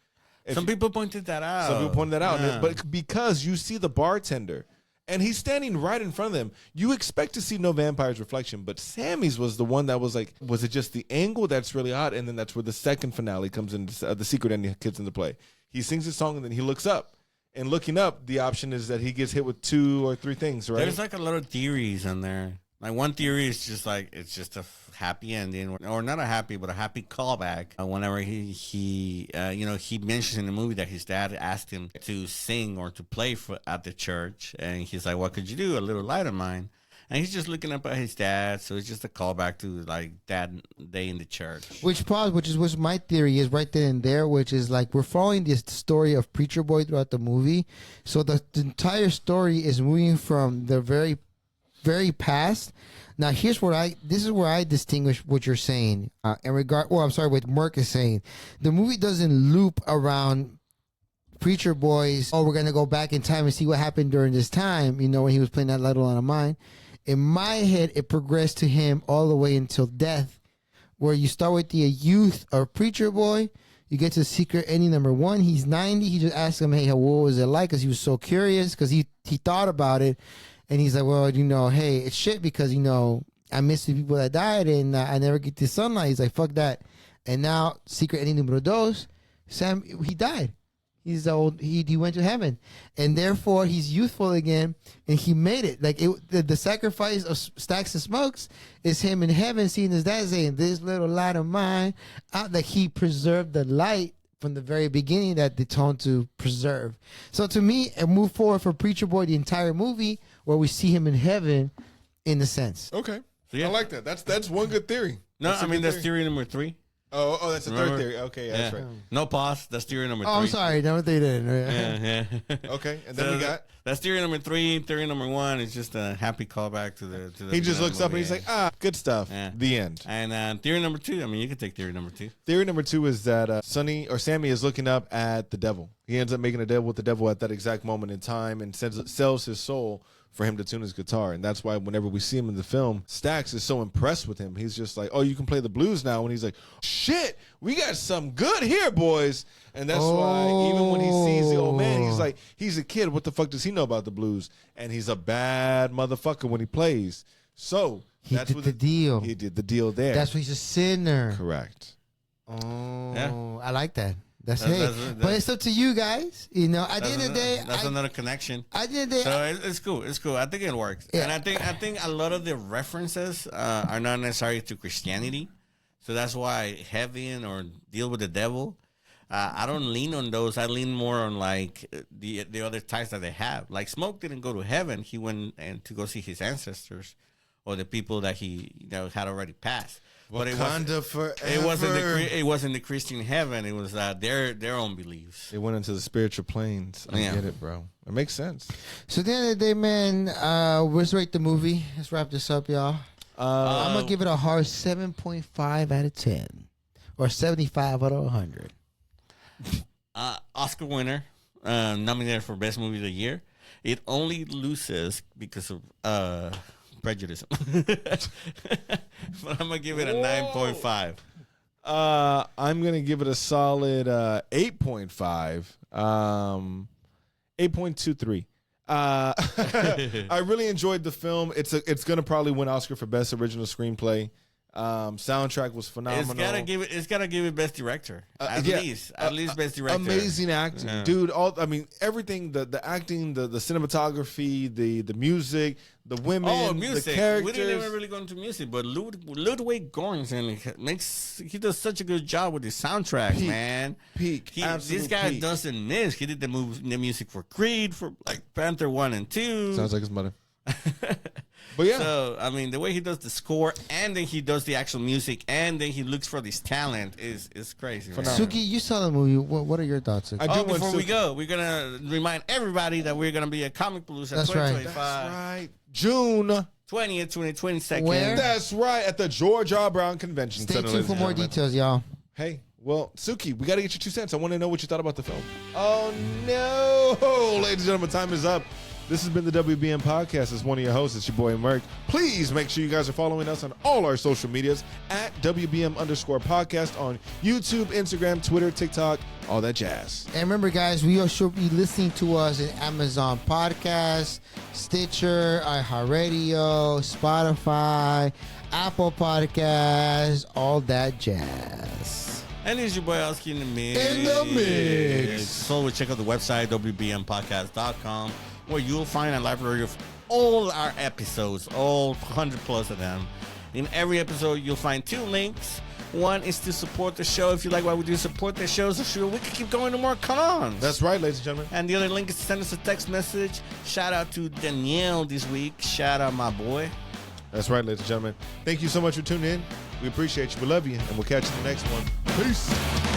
Some people pointed that out. Yeah. But because you see the bartender, and he's standing right in front of them, you expect to see no vampire's reflection. But Sammy's was the one that was like, was it just the angle that's really hot? And then that's where the second finale comes in, the secret ending kicks into play. He sings his song, and then he looks up. And looking up, the option is that he gets hit with 2 or 3 things, right? There's like a lot of theories on there. Like one theory is just like it's just a happy ending, or not a happy, but a happy callback. Whenever he mentions in the movie that his dad asked him to sing or to play at the church, and he's like, "What could you do? A little light of mine." And he's just looking up at his dad, so it's just a callback to like that day in the church. Which my theory is right then and there, which is like we're following this story of Preacher Boy throughout the movie, so the entire story is moving from the very past. Now this is where I distinguish what you're saying what Mark is saying. The movie doesn't loop around Preacher Boy's, we're gonna go back in time and see what happened during this time, when he was playing that Little on a Mine. In my head, it progressed to him all the way until death, where you start with the youth of Preacher Boy. You get to the secret ending number 1. He's 90. He just asks him, hey, what was it like? Because he was so curious, because he thought about it. And he's like, well, hey, it's shit because, I miss the people that died and I never get the sunlight. He's like, fuck that. And now, secret ending numero 2, Sam, he died. He's old. He went to heaven. And therefore, he's youthful again and he made it. Like, the sacrifice of Stacks and Smokes is him in heaven seeing his dad saying, this little light of mine. Like, he preserved the light from the very beginning that they told to preserve. So to me, and move forward for Preacher Boy, the entire movie, where we see him in heaven, in a sense. Okay, so I like that. That's one good theory. No, I mean that's theory number 3. Oh, that's the Remember? third theory. Okay, yeah, that's right. No pause. That's theory number 3. Oh, I'm sorry. No, they didn't. Yeah. Okay, and then we got. That's theory number 3. Theory number 1 is just a happy callback to the. He just looks up and he's like, good stuff. Yeah. The end. And theory number 2. I mean, you can take theory number 2. Theory number 2 is that Sammy is looking up at the devil. He ends up making a deal with the devil at that exact moment in time and sells his soul for him to tune his guitar. And that's why whenever we see him in the film, Stax is so impressed with him. He's just like, oh, you can play the blues now. And he's like, shit, we got some good here, boys. And that's why even when he sees the old man, he's like, he's a kid. What the fuck does he know about the blues? And he's a bad motherfucker when he plays. So He that's did what the deal. He did the deal there. That's why he's a sinner. Correct. Oh, Yeah. I like that. But it's up to you guys. You know, at the end of the day, that's another connection. At the end of the day, So it's cool. It's cool. I think it works. Yeah. And I think a lot of the references are not necessarily to Christianity. So that's why heaven or deal with the devil. I don't lean on those. I lean more on like the other types that they have. Like Smoke didn't go to heaven. He went to go see his ancestors or the people that he had already passed. But Wakanda forever. It wasn't the Christian heaven. It was their own beliefs. They went into the spiritual planes. I get it, bro. It makes sense. So at the end of the day, man, let's rate the movie. Let's wrap this up, y'all. I'm going to give it a hard 7.5 out of 10. Or 75 out of 100. Oscar winner, nominated for Best Movie of the Year. It only loses because of prejudice. But I'm going to give it a 9.5. I'm going to give it a solid 8.5. 8.23. I really enjoyed the film. It's going to probably win Oscar for Best Original Screenplay. Soundtrack was phenomenal. It's gotta give it Best Director. At least Best Director. Amazing acting, dude. Everything, the acting, the cinematography, the music, the women, music. the characters. We didn't even really go into music, but Ludwig Göransson he does such a good job with his soundtrack, man. This guy doesn't miss. He did the music for Creed, for like Panther 1 and 2. Sounds like his mother. But yeah, so I mean, the way he does the score, and then he does the actual music, and then he looks for this talent is crazy. Suki, you saw the movie. What are your thoughts? Before we go, we're gonna remind everybody that we're gonna be at Comic Palooza 2025. That's right. June 20th, 22nd. Where? That's right, at the George R. Brown Convention Stay Center. tuned for more details, y'all. Hey, well, Suki, we got to get your 2 cents. I want to know what you thought about the film. Oh, no. Ladies and gentlemen, time is up. This has been the WBM Podcast. It's one of your hosts. It's your boy, Merc. Please make sure you guys are following us on all our social medias at WBM_podcast on YouTube, Instagram, Twitter, TikTok, all that jazz. And remember, guys, we should be listening to us in Amazon Podcasts, Stitcher, iHeartRadio, Spotify, Apple Podcasts, all that jazz. And it's your boy Oski in the mix. In the mix. So check out the website, WBMpodcast.com, where you'll find a library of all our episodes, all 100 plus of them. In every episode, you'll find 2 links. One is to support the show. If you like what we do, support the show so we can keep going to more cons. That's right, ladies and gentlemen. And the other link is to send us a text message. Shout out to Danielle this week. Shout out my boy. That's right, ladies and gentlemen. Thank you so much for tuning in. We appreciate you. We love you. And we'll catch you in the next one. Peace.